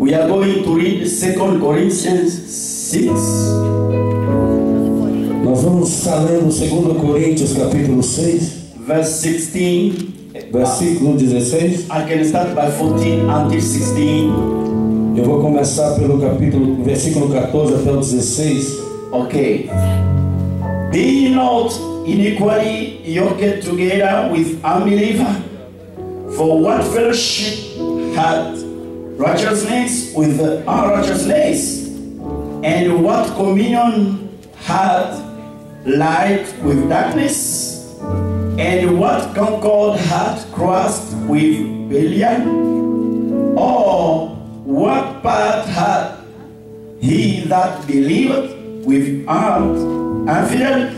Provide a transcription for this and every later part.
We are going to read 2 Corinthians 6. Nós vamos estar lendo 2 Coríntios capítulo 6, verse 16. versículo 16. I can start by 14 until 16. Eu vou começar pelo versículo 14 até o 16. Okay. Be not unequally yoked together with unbeliever. For what fellowship hath righteousness with unrighteousness? And what communion hath light with darkness? And what concord hath Christ with Belial? Or what part hath he that believeth with unfidel?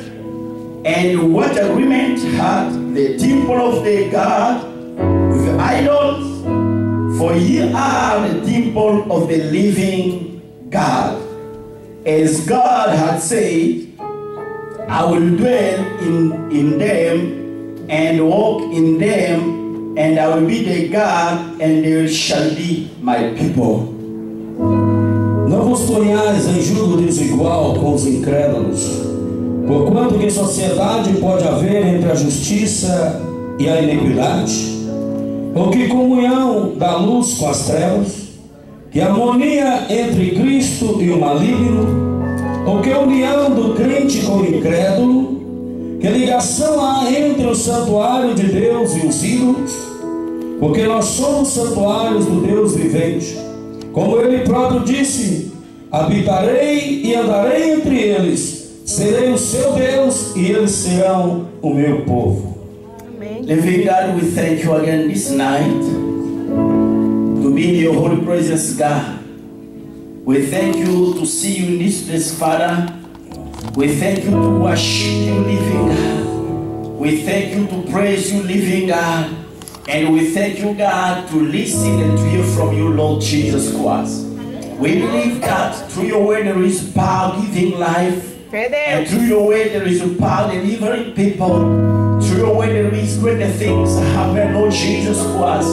And what agreement hath the temple of the God with idols? For ye are the temple of the living God. As God had said, I will dwell in them and walk in them, and I will be their God, and they shall be my people. Não vos ponhais em julgo desigual com os incrédulos, porquanto que sociedade pode haver entre a justiça e a iniquidade? Ou que comunhão da luz com as trevas? Que harmonia entre Cristo e o maligno? Ou que união do crente com o incrédulo? Que ligação há entre o santuário de Deus e os ídolos? Porque nós somos santuários do Deus vivente. Como Ele próprio disse: habitarei e andarei entre eles, serei o seu Deus e eles serão o meu povo. Living God, we thank you again this night to be in your holy presence, God. We thank you to see you in this place, Father. We thank you to worship you, living God. We thank you to praise you, living God. And we thank you, God, to listen and to hear from you, Lord Jesus Christ. We believe that through your word there is power giving life. And through your way there is power delivering people. Through your way there is greater things happen, Lord Jesus Christ.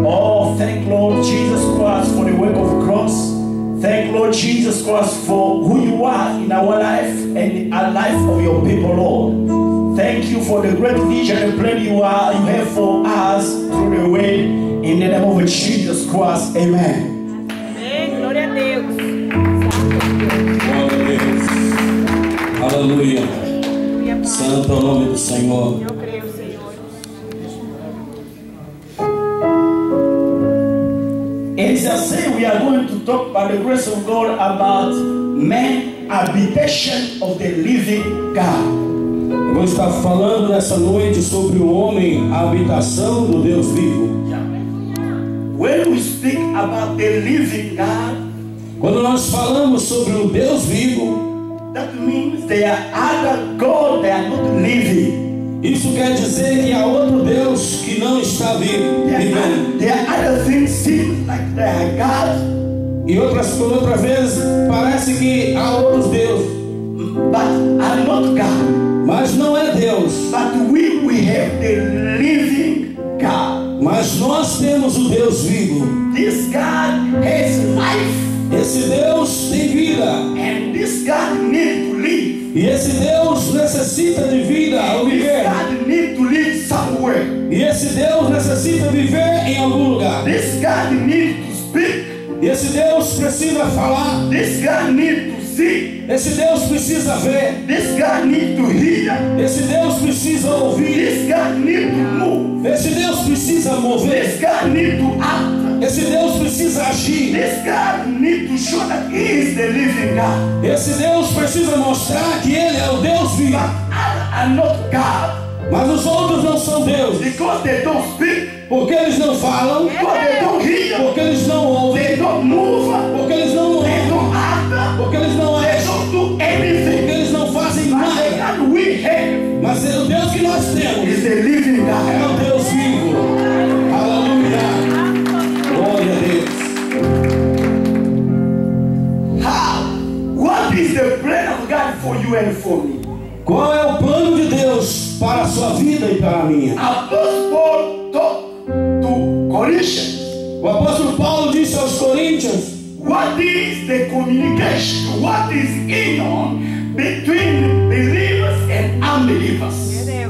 Oh, thank Lord Jesus Christ for the work of the cross. Thank Lord Jesus Christ for who you are in our life and in the life of your people, Lord. Thank you for the great vision and plan you have for us through the way. In the name of Jesus Christ, amen. Amém. Glória a Deus. Glória a Deus. Aleluia. Santo é o nome do Senhor. Eu creio, Senhor. As I say, we are going to talk by the grace of God about man habitation of the living God. Eu vou estar falando nessa noite sobre o homem, a habitação do Deus vivo. When we speak about the living God, Quando nós falamos sobre o Deus vivo, that means there are other gods that are not living. isso quer dizer que há outro Deus que não está vivo, vivendo. There are other things seem like they are God, E outra vez parece que há outros deuses, but are not God. mas não é Deus. But we have the living God. Mas nós temos o Deus vivo. This God has life, Esse Deus tem vida. and this God needs to live. E esse Deus necessita de vida ao This viver. God needs to live somewhere. E esse Deus necessita viver em algum lugar. This God needs to speak. E esse Deus precisa falar. This God needs to see. Esse Deus precisa ver. This God needs to hear. Esse Deus precisa ouvir. This God needs to move. Esse Deus precisa mover. This God needs to act. Esse Deus precisa agir. This God needs to show that He is the living God. Esse Deus precisa mostrar que Ele é o Deus vivo. Others are not God Mas os outros não são Deus. because they don't speak, Porque eles não falam. because they don't hear, Porque eles não ouvem. they don't move, Porque eles não they ouvem. don't act, Porque eles não they agem. don't do Porque anything. eles não fazem But the nada. God we have Mas o Deus que nós temos is the living é God. o Deus vivo. Aleluia. Glória a Deus. How? What is the plan of God for you and for me? Qual é o plano de Deus para a sua vida e para a minha? Apostle Paul talked to Corinthians. O apóstolo Paulo disse aos Coríntios: what is the communication, what is union between believers and unbelievers?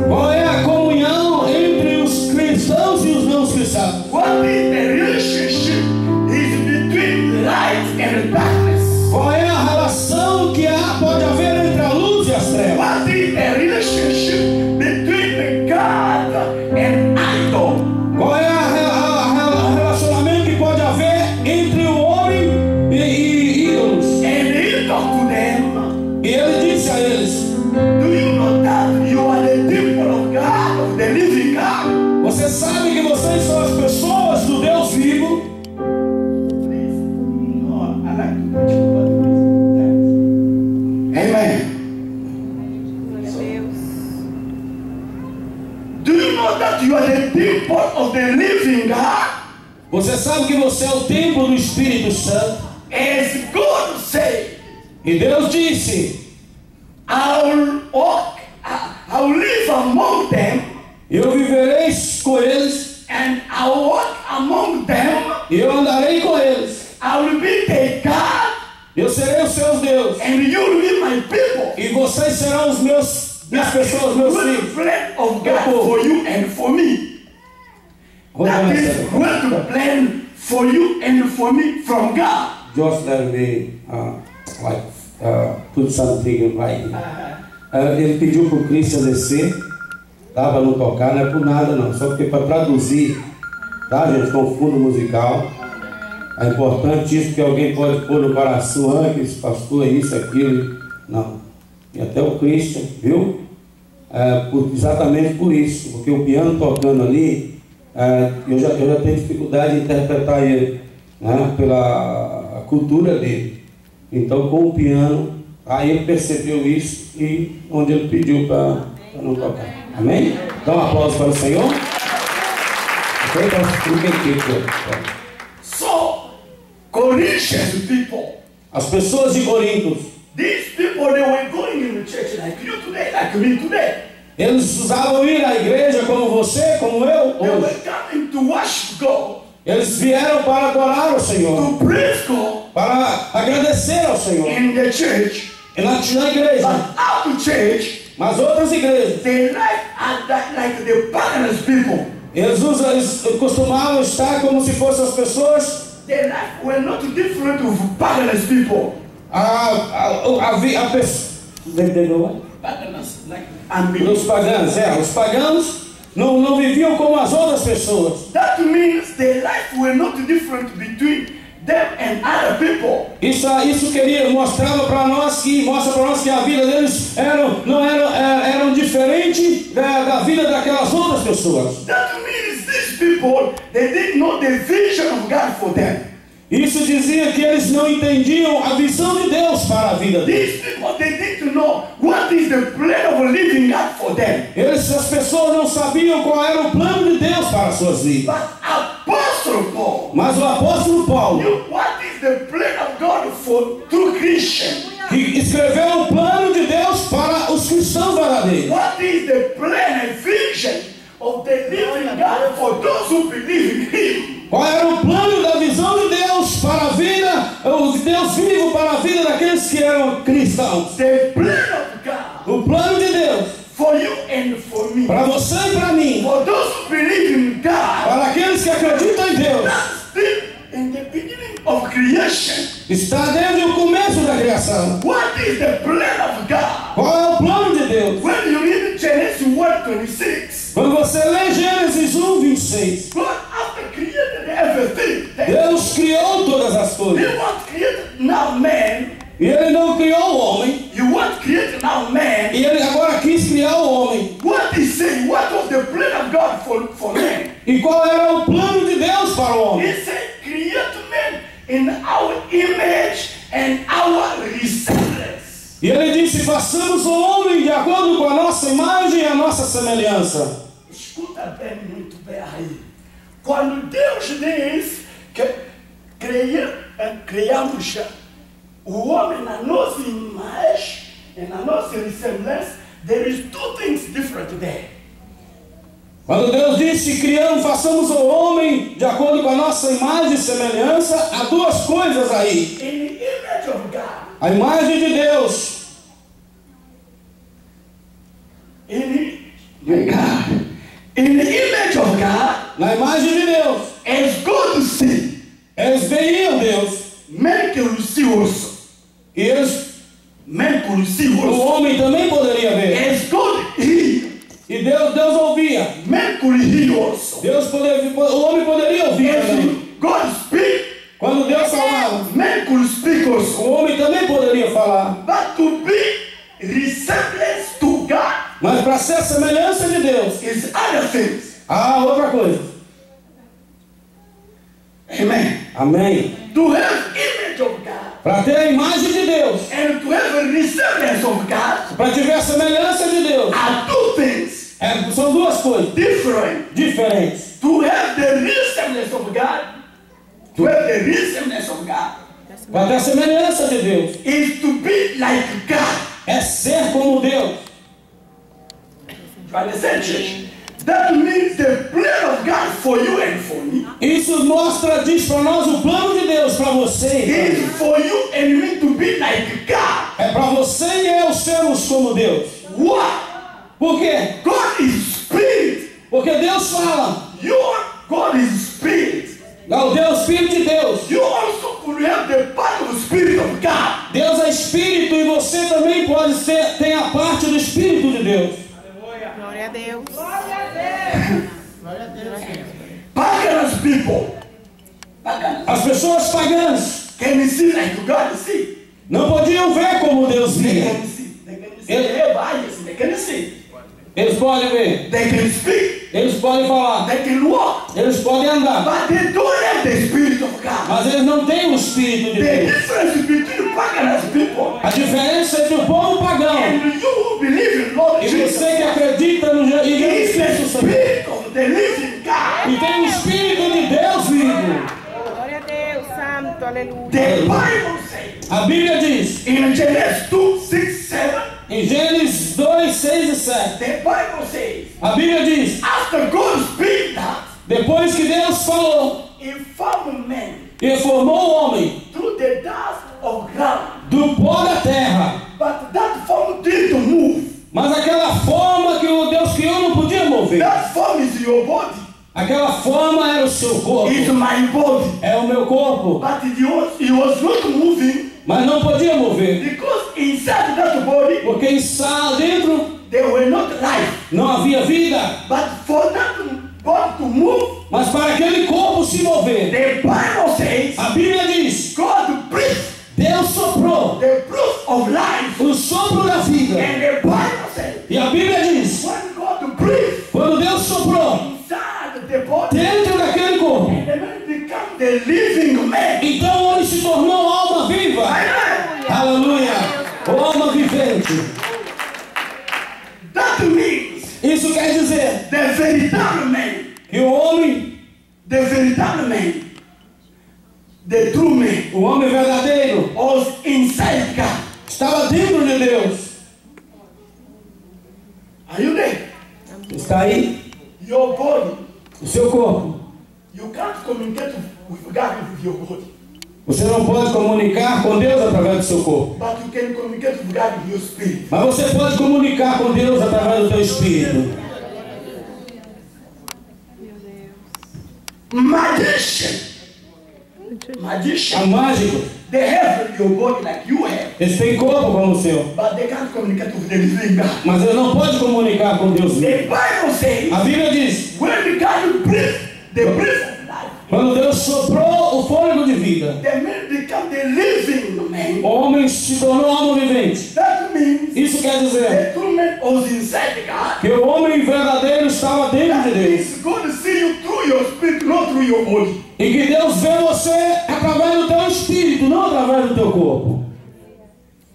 Qual é a comunhão entre os cristãos e os não cristãos? What is the relationship is between light and darkness? Qual é a relação que pode haver entre a luz e as trevas? What is the relationship between God and idol? Qual é o relacionamento que pode haver entre o homem e ídolos? And he talked to them. E ele disse a eles: Do you know that you are the temple of God, of the living God? você sabe que vocês são as pessoas do Deus vivo? Please, no, I like to preach about this. Amen. Glória a Deus. Do you know that you are the temple of the living God? Você sabe que você é o templo do Espírito Santo? As God said, E Deus disse: I'll walk, I'll live among them, eu viverei com eles, and I'll walk among them. e eu andarei com eles. I will be their God, Eu serei os seus deuses, and you will be my people. e vocês serão minhas pessoas, meus Good filhos. plan of God for you and for me. That is good plan for you and for me from God. Just let me put something right. Ele pediu para o Christian descer, tá, para não tocar, não é por nada não, só porque para traduzir, tá, gente, com o fundo musical. É importante isso, porque alguém pode pôr no coração, que esse pastor é isso, aquilo. Não. E até o Christian, viu? Exatamente por isso, porque o piano tocando ali, eu já tenho dificuldade de interpretar ele, né, pela cultura dele. Então, com o piano, aí ele percebeu isso e onde ele pediu para não tocar. Amém? Dá um aplauso para o Senhor. Ok? Então, So, Corinthians people, as pessoas de Corinto, these people, they were going in the church like you today, like me today. eles usavam ir à igreja como você, como eu They hoje. were coming to worship God, Eles vieram para adorar o Senhor, to praise God para agradecer ao Senhor. in the church. E na igreja, But out of church, mas outras igrejas, they like the pagans people. eles costumavam estar como se fossem as pessoas. Their life were not different of pagans people. Pagans, like Os pagãos, os pagãos não viviam como as outras pessoas. that means their life were not different between them and other people. Isso queria mostrava para nós que a vida deles eram diferente da vida daquelas outras pessoas. That means these people, they didn't know the vision of God for them. Isso dizia que eles não entendiam a visão de Deus para a vida deles. These people, they didn't know what is the plan of living God for them. As pessoas não sabiam qual era o plano de Deus para as suas vidas. But Apostle Paul Mas o apóstolo Paulo, knew what is the plan of God for true Christians. que escreveu o plano de Deus para os cristãos verdadeiros. What is the plan and vision of the living God for those who believe in Him? Qual era o plano da visão de Deus para a vida, o Deus vivo para a vida daqueles que eram cristãos? The plan of God O plano de Deus for you and for me. para você e para mim, For those who believe in God, para aqueles que acreditam em Deus, still in the beginning of creation. está desde o começo da criação. What is the plan of God? Qual é o plano de Deus? When you read Genesis 1:26, Quando você lê Gênesis 1:26, God after created everything, Deus criou todas as He coisas. want create now man. E Ele não criou o homem, You want create now man. e Ele agora quis criar o homem. What He said? What was the plan of God for man? E qual era o plano de Deus para o homem? He said, create man in our image and our resemblance. E Ele disse: façamos o homem de acordo com a nossa imagem e a nossa semelhança. Escuta bem, muito bem aí. Quando Deus diz que criamos o homem na nossa imagem e na nossa semelhança, there is two things different there. Quando Deus disse, façamos o homem de acordo com a nossa imagem e semelhança, há duas coisas aí. In the image of God. A imagem de Deus. In the image of God, Na imagem de Deus. as God see, Eles veiam Deus. men can see also. E eles, Men could see o also. homem também poderia ver. As God hear, E Deus ouvia. men could hear also. O homem poderia ouvir também. As God speak, Quando Deus falava, men could speak also. o homem também poderia falar. But to be resemblance to God Mas para ser a semelhança de Deus, is other things. há outra coisa. Amen. Amém. To have image of God Para ter a imagem de Deus, and to have a resemblance of God para ter a semelhança de Deus, are two things são duas coisas different. diferentes. To have the resemblance of God, to have the resemblance of God, Para ter a semelhança de Deus, is to be like God. é ser como Deus. You understand, church? That means the plan of God for you and for me Isso diz para nós o plano de Deus para você. e para mim. is for you and me to be like God. É para você e eu sermos como Deus. Why? Por quê? God is spirit. Porque Deus fala. Your God is spirit. O Deus, Espírito de Deus. You also could have the part of the spirit of God. Deus é Espírito e você também pode ser, tem a parte do Espírito de Deus. Glória a Deus. Pagan people, pagan, As pessoas pagãs can see like God see. não podiam ver como Deus They via. can see. They can see. They have eyes. They can see. Eles podem ver, They can speak. eles podem falar, They can walk. eles podem andar, But they don't have the spirit of God. mas eles não têm o Espírito de The Deus. difference between pagan people A diferença entre o povo pagão and you who believe in Lord e Jesus você que acredita no em Jesus is the Cristo Senhor, spirit of the living God. e tem o Espírito de Deus vivo. Glória a Deus, santo, aleluia. The Bible says A Bíblia diz, in Genesis 2, 6, 7, em Gênesis 2, 6 e 7, the Bible says, a Bíblia diz, after God speak that, depois que Deus falou He formed man e formou o homem through the dust of ground. do pó da terra, But that form didn't move. mas aquela forma que o Deus criou não podia mover. That form is your body. Aquela forma era o seu corpo, It's my body. é o meu corpo, But he was not moving mas não podia mover, because inside that body porque dentro there were not life. não havia vida. But for that body to move, Mas para aquele corpo se mover, the Bible says a Bíblia diz, God breathed Deus soprou the breath of life. o sopro da vida. And the Bible says E a Bíblia diz, when God breathed quando Deus soprou inside the body, dentro daquele corpo, and the man became the living man. então o homem se tornou alma viva. Amen. Aleluia! Alma vivente. That means Isso quer dizer the veritable man, que o homem, the true man, o homem verdadeiro, was inside God. estava dentro de Deus. Are you there? Está aí Your body, o seu corpo. you can't communicate with God with your body, Você não pode comunicar com Deus através do seu corpo, but you can communicate with God with your spirit. mas você pode comunicar com Deus através do teu espírito. Magician, O mágico, they have your body like you have, eles têm corpo como o seu, but they can't communicate with the living God. mas eles não podem comunicar com Deus The vivo. Bible says A Bíblia diz, when God breathed the breath of life, quando Deus soprou o fôlego de vida, the man became the living o man. homem se tornou alma vivente. That means Isso quer dizer the true man was inside God. que o homem verdadeiro estava dentro That de Deus. means God see you through your spirit, not through your body. E que Deus vê você através do teu espírito, não através do teu corpo.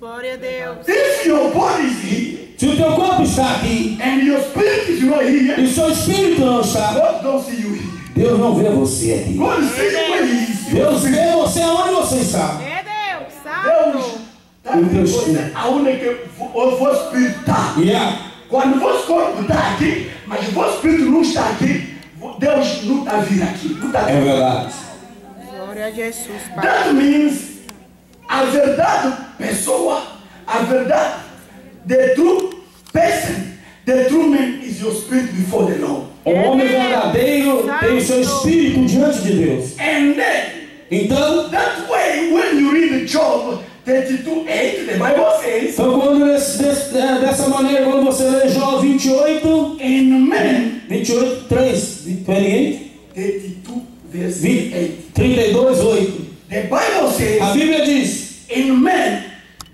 Glória a Deus. If your body is here Se o teu corpo está aqui and your spirit is not here, e o seu espírito não está, God don't see you here. Deus não vê você aqui. God see you where He is. Deus vê você aonde você está. É Deus, Deus, santo. tá vendo você aonde que o vosso espírito está. E Quando o vosso corpo está aqui, mas o vosso espírito não está aqui, Deus não está vindo aqui. Não está É verdade. Glória a Jesus, Pai. That means a verdade pessoa, a verdade, the true person, the true man is your spirit before the Lord. O homem verdadeiro tem o seu espírito diante de Deus. And then, Então, that way, when you read Job 32:8, the Bible says, então quando dessa maneira, quando você lê Jó 28, in man, 28, 3, 28, 32 verse 20, 8. 32, 8. The Bible A says, Bíblia diz, in man,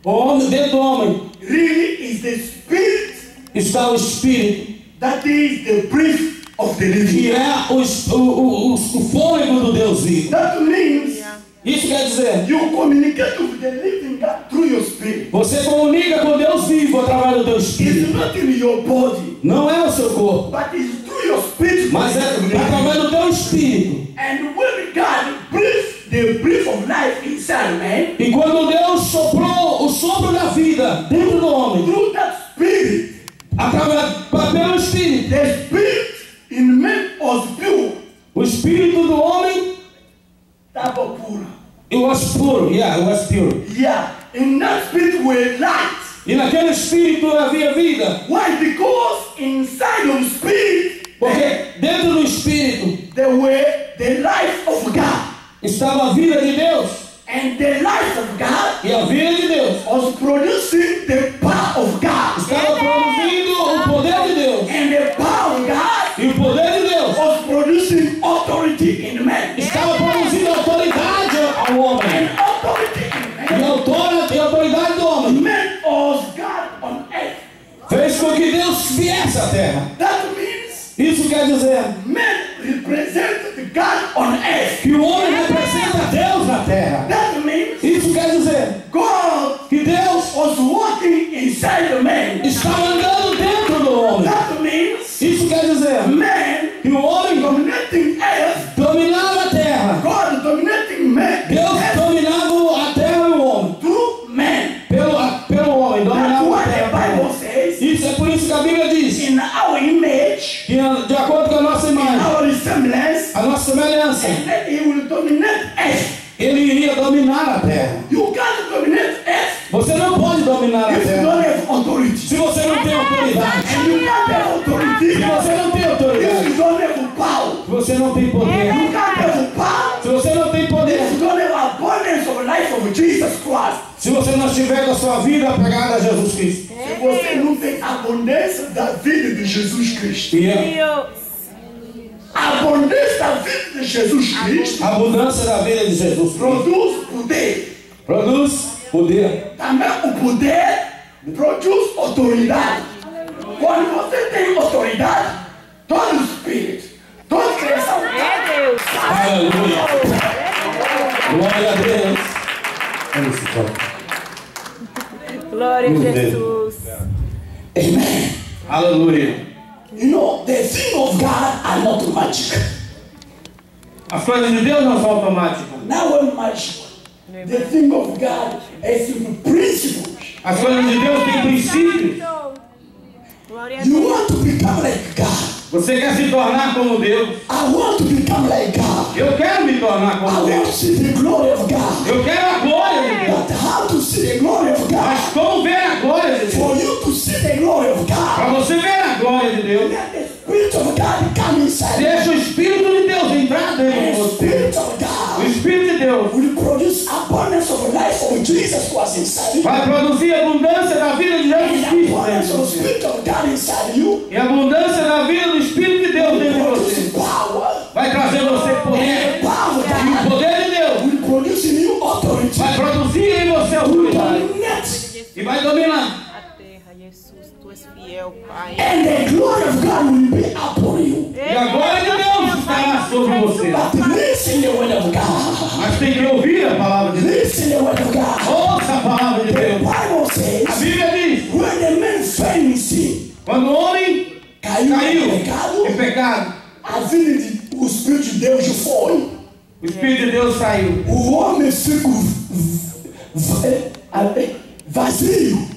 o homem, dentro do homem really is the spirit está o espírito, that is the breath of the living. que é o fôlego do Deus vivo. That means Isso quer dizer, you communicate with the living God through your spirit. você comunica com Deus vivo através do teu espírito. It's not in your body, Não é o seu corpo, but it's through your spirit. mas é através do teu espírito. And when God breathes the breath of life inside man, E quando Deus soprou o sopro da vida dentro do homem, through that spirit, pelo espírito, the spirit in man was pure. o espírito do homem Estava puro. it was pure, yeah, it was pure. Yeah, in that spirit were light. E naquele espírito havia vida, Why? Because inside of spirit, porque dentro do espírito there were the life of God. estava a vida de Deus, And the life of God e a vida de Deus was producing the power of God. estava produzindo o poder de Deus, And the power of God e o poder de Deus was producing authority in man. estava produzindo autoridade ao homem, And authority in e man. a autoridade do homem Man was God on earth. fez com que Deus viesse à terra. That means Isso quer dizer man represented God on earth. que o homem representa Deus na terra. That means Isso quer dizer God que Deus was walking inside the man. estava andando dentro do homem. That means Isso quer dizer man que o homem dominating earth, dominava a terra. God dominating man, Deus dominava a terra e o homem. through man. Pelo homem, That's dominava a why terra. the Bible says, Isso é por isso que a Bíblia diz in our image, que de acordo com a nossa imagem, our resemblance, a nossa semelhança, and then he will dominate earth. ele iria dominar a terra. You can't dominate earth Você não pode dominar a if you terra don't have authority. se você não tem autoridade. And you can't have authority Se você não tem if autoridade, you don't have power. se você não tem poder, You can't have power se você não tem poder, if you don't have abundance of life of Jesus Christ. se você não estiver da sua vida apegada a Jesus Cristo. Se você não tem abundância da vida de Jesus Cristo, E Deus. a abundância da vida de Jesus Cristo a abundância da vida de Jesus Cristo produz poder. produz poder. Também o poder produz autoridade. Quando você tem autoridade, todo espírito, toda criação, É Deus. Aleluia. Glória a Deus. Glória a Jesus. amen. Aleluia. You know, the things of God are not magic. As coisas de Deus não são automáticas. Now when magic, the thing of God is principles. As coisas de Deus têm princípios. Glória a You Deus. want to become like God. Você quer se tornar como Deus. I want to become like God. Eu quero me tornar I como want to Deus. see the glory of God. Eu quero a glória de Deus. But how to see the glory of Mas God? como ver a glória de Deus? For you to see the glory of Para God, você ver a glória de Deus, let the Spirit of God come inside. deixa o Espírito de Deus entrar dentro de And the você. Spirit of O God Espírito de Deus will produce abundance of life of Jesus Christ inside you. vai produzir abundância da vida de Jesus And the Cristo abundance dentro of de the você. Spirit of God inside you E a abundância da vida do Espírito de Deus will dentro de produce você power. vai trazer você And poder. the power of E o God poder de Deus will produce in you authority. vai produzir em você Will autoridade dominate. e vai dominar. A terra, Jesus, tu és fiel, Pai. And the glory of God will be upon you. E a glória de Deus estará sobre você. But listen the word of God. Mas tem que ouvir a palavra de Deus. Listen the word of God. Ouça a palavra de The Deus. Bible A says, Bíblia diz, when the man fell in sin, quando o homem caiu caiu em pecado, em pecado, a vida o Espírito de Deus foi. o Espírito de Deus saiu. O homem fica vazio.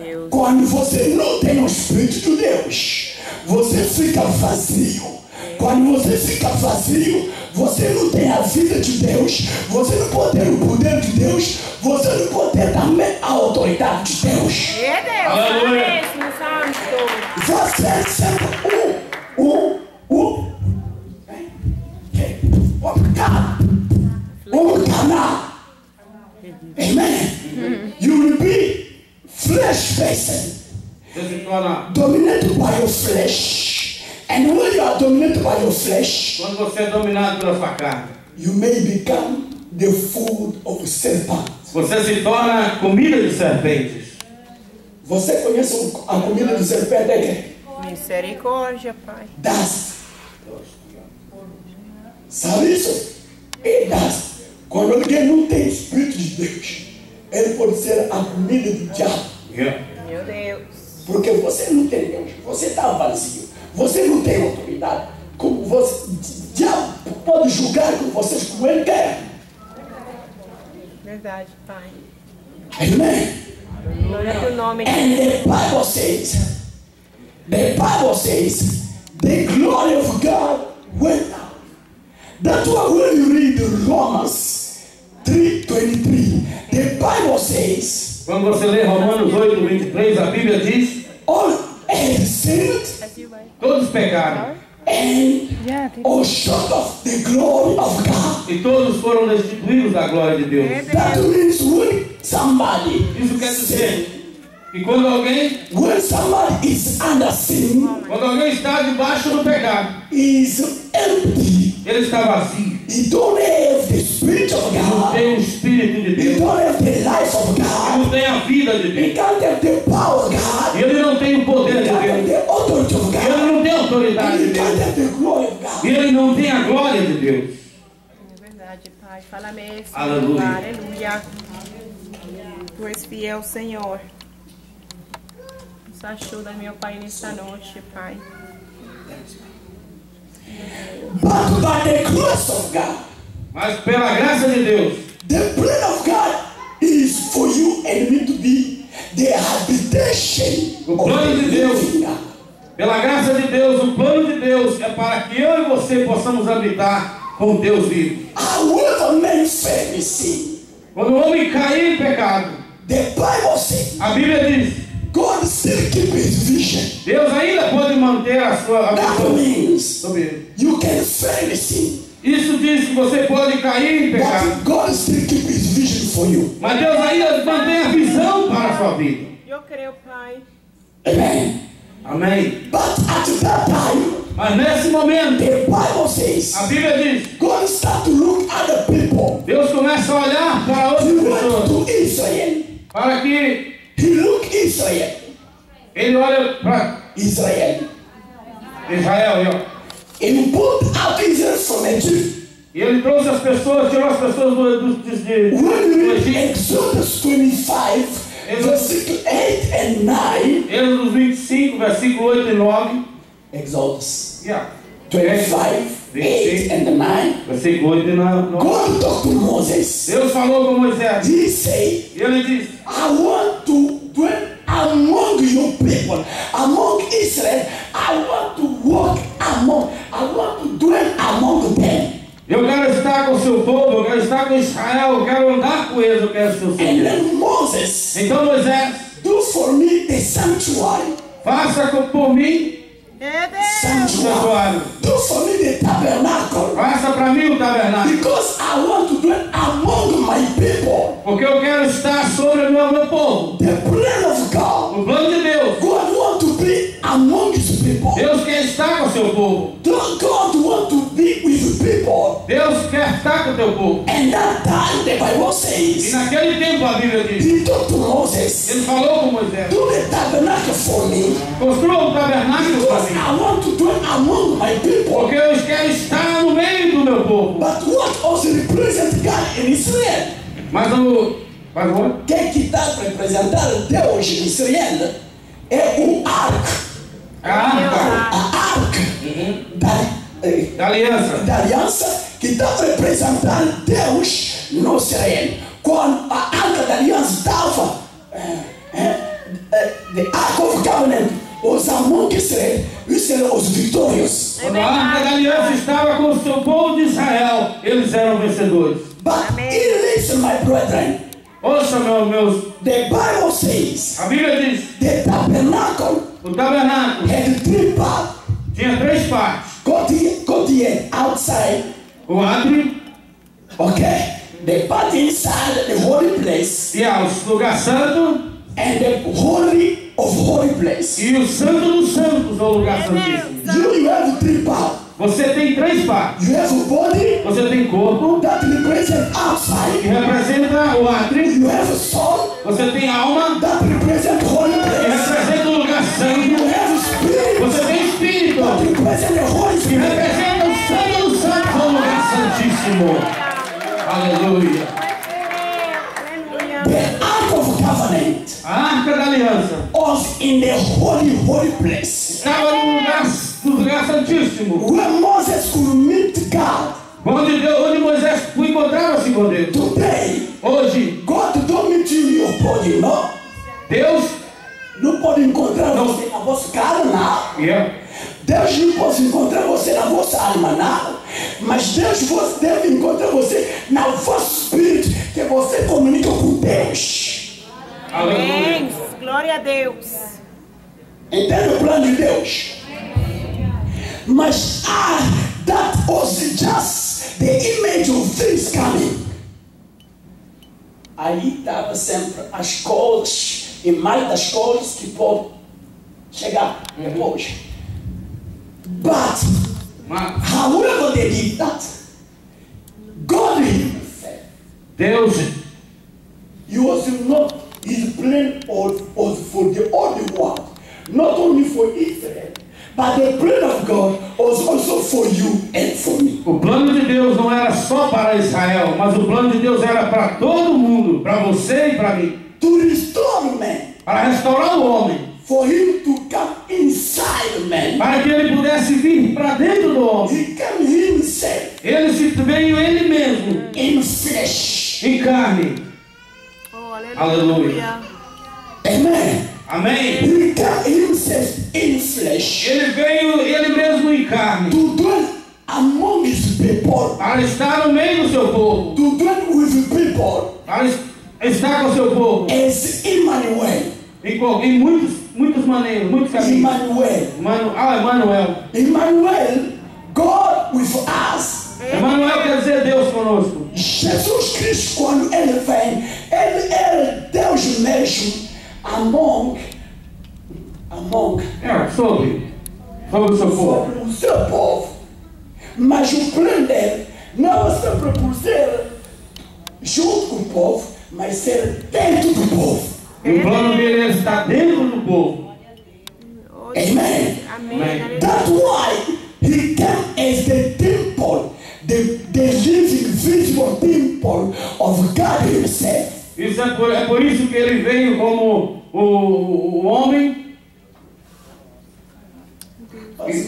Deus. Quando você não tem o Espírito de Deus, você fica vazio. Quando você fica vazio, você não tem a vida de Deus, você não pode ter o poder de Deus, você não pode ter também a autoridade de Deus. É Deus. Aleluia. É mesmo, santo. Você é sempre um canal. Amen. You will be flesh person, Você se torna, dominated by your flesh. And when you are dominated by your flesh, quando você é dominado pela sua carne, you may become the food of serpents. você se torna comida de serpentes. Você conhece a comida do serpente? É que? Misericórdia, Pai. Dust. Sabe isso? É dust. Quando alguém não tem Espírito de Deus, ele pode ser a comida do diabo. Meu Deus. Porque você não tem Deus, você está vazio, você não tem autoridade. Como você, o diabo pode julgar com vocês como ele quer. Verdade, Pai. Amen. Glória ao teu nome. And the Bible says, the glory of God went out. That's why when you read Romans 3:23, the Bible says, Quando você lê Romanos 8:23, a Bíblia diz: all have sinned todos pecaram and all short of the glory of God. e todos foram destituídos da glória de Deus. That means when somebody Isso quer dizer que quando alguém is under sin, Quando alguém está debaixo do pecado, is empty. ele está vazio. He don't have the Spirit of Ele não God. tem o Espírito de He Deus. don't have the life of Ele God. não tem a vida de He Deus. can't have the power of God. Ele não tem o poder He de can't have Deus. the authority of Ele God. não tem a autoridade de He can't Deus. have the glory of God. Ele não tem a glória de Deus. É verdade, Pai. Fala mesmo. Aleluia. Aleluia. Tu és fiel, Senhor. Nos ajuda, meu Pai, nesta noite, Pai. But by the grace of God, Mas pela graça de Deus, the plan of God is for you and me to be the habitation O of plano the de Deus. living God. pela graça de Deus, o plano de Deus é para que eu e você possamos habitar com Deus vivo. However man fell in sin, Quando o homem cair em pecado, the Bible says a Bíblia diz: God still keep his vision. Deus ainda pode manter a sua That visão means sobre ele. you can fail in sin, Isso diz que você pode cair em pecado, but God still keep his vision for you. mas Deus ainda mantém a visão para a sua vida. Eu creio, Pai. Amen. Amém. But at that time, Mas nesse momento, the Bible says a Bíblia diz: God start to look at the people. Deus começa a olhar para He outras went pessoas, to Israel. para que He looked Israel. ele olhe para Israel. Israel. ó. He put out Israel from Egypt. E ele trouxe as pessoas, tirou as pessoas do When you read Egito. Exodus 25, versículo 8 and 9. Êxodo 25, versículo 8 e 9. Exodus Yeah. 25, 8 and 9. Versículo 8 e 9. God talked to Moses. Deus falou com Moisés. He said, E ele diz: I want to dwell among your people, among Israel. I want to walk I want to dwell among them. eu quero estar com o seu povo, eu quero estar com Israel, eu quero andar com eles, eu quero ser o seu And Deus. then Moses, Então Moisés, do for me the sanctuary. faça por mim É o Deus. santuário. Do for me the tabernacle. Faça para mim o tabernáculo. Because I want to dwell among my people. Porque eu quero estar sobre o meu povo. The plan of God. O plano de Deus. God want to be among his people. Deus quer estar com o seu povo. God want to be with people. Deus quer estar com o teu povo. And that time the Bible E says, naquele tempo a Bíblia diz: he talked to Moses, ele falou com Moisés: do the tabernacle for me. construa um tabernáculo para Because mim. I want to dwell among my people. Porque eu quero estar no meio do meu povo. But what also represents God in Israel? Mas o Quem que está representando Deus em Israel é o arco. a arca A arca da aliança. da aliança que está representando Deus no Israel. Quando a arca da aliança estava the Ark of Covenant was among Israel, Israel was victorious. Quando a Arca da Aliança estava com o seu povo de Israel, eles eram vencedores. But listen, my brethren, Ouça, meus, the Bible says a Bíblia diz, the tabernacle o tabernáculo had 3 parts. tinha 3 partes. Got the outside, O átrio, okay, the part inside the holy place, e o lugar santo, and the holy of holy place. e o santo dos santos, ou lugar santíssimo. You have 3 parts. Você tem 3 partes. You have a body Você tem corpo, that represents que outside. representa o átrio. You have a soul Você tem alma, that represents holy que place. representa o lugar You santo. have a spirit Você tem espírito, that represents the holy que spirit. representa o santo dos santos, ou lugar santíssimo. Aleluia. Aleluia. The Ark of Covenant A Arca da Aliança was in the holy place, estava no lugar santíssimo, where Moses could meet God. onde Moisés encontrava-se com Deus. Today, Hoje, God don't meet you in your body, no? Deus, Não pode encontrar você na vossa carne, não. Deus não pode encontrar você na vossa alma, não. Mas Deus deve encontrar você na vosso espírito, que você comunica com Deus. aleluia. Amém. Glória a Deus. Entende o plano de Deus? Mas that was just the image of things coming. Aí estava sempre as coisas, e mais das coisas que podem chegar depois. But, however they did that, God himself, Deus, he was not, his plan was for the whole world, not only for Israel, but the plan of God was also for you and for me. o plano de Deus não era só para Israel, mas o plano de Deus era para todo mundo, para você e para mim, To restore man, para restaurar o homem, for him to come inside man. para que ele pudesse vir para dentro do homem. He came himself Ele se veio ele mesmo in flesh. em carne. Oh, aleluia. Aleluia. Amen. Amém. He came himself in flesh Ele veio ele mesmo em carne to dwell among his people, para estar no meio do seu povo, to dwell with people para estar com o seu povo as Emmanuel. em muitas maneiras, muitos caminhos. Emmanuel. Emmanuel. Emmanuel, God with us. Emmanuel quer dizer Deus conosco. Jesus Cristo, quando ele vem, ele era Deus mesmo among Sobre o seu povo. o seu povo. Mas o plano dele não é sempre por ser junto com o povo, mas ser dentro do povo. E o plano dele é estar dentro do povo. Amen. Amém. That's why he came as the temple, the living, visible temple of God himself. Isso é por isso que ele veio como o homem.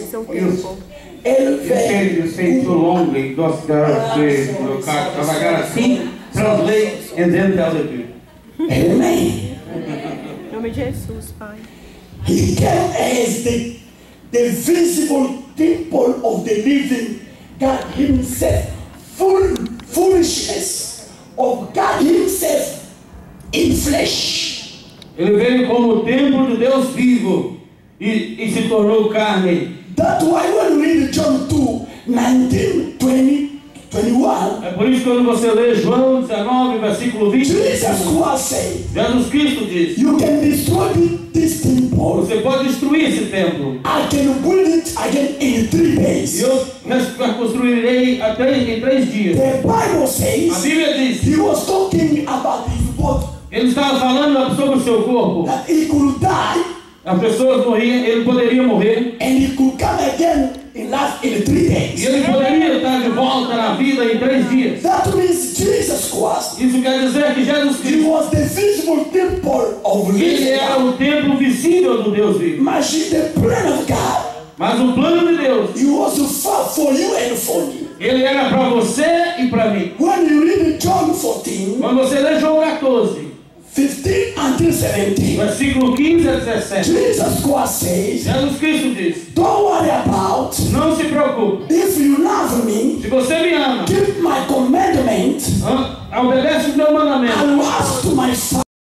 Seu tempo. Ele You say too longly, just devagar assim, translate and then tell the people. Amen. Em nome de Jesus, Pai. He came as the visible temple of the living God himself. Foolishness of God himself in flesh. Ele veio como o templo de Deus vivo e se tornou carne. That's why when we read John 2, 19, 20, 21, É por isso que quando você lê João 19, versículo 20, Jesus Christ said, Jesus Cristo diz: you can destroy this temple. você pode destruir esse templo, I can build it again in 3 e days. eu reconstruirei em 3 dias. The Bible A says Bíblia diz: he was talking about his body, ele estava falando sobre o seu corpo. that he could die As pessoas morriam, ele poderia morrer, and he could come again in life in 3 e days. ele poderia estar de volta na vida em 3 dias. That means Jesus Christ, Isso quer dizer que Jesus he Cristo, was the visible temple of ele living era God. o templo visível do Deus vivo. Mas the plan of God, Mas o plano de Deus, he was for you and for me. ele era para você e para mim. When you read John 14, Quando você lê João 14, 15 and until 17. Versículo 15 a 17. Jesus Christ says, Jesus Cristo diz: don't worry about, não se preocupe. if you love me, Se você me ama, keep my commandment, obedece o meu mandamento. and ask to my Father,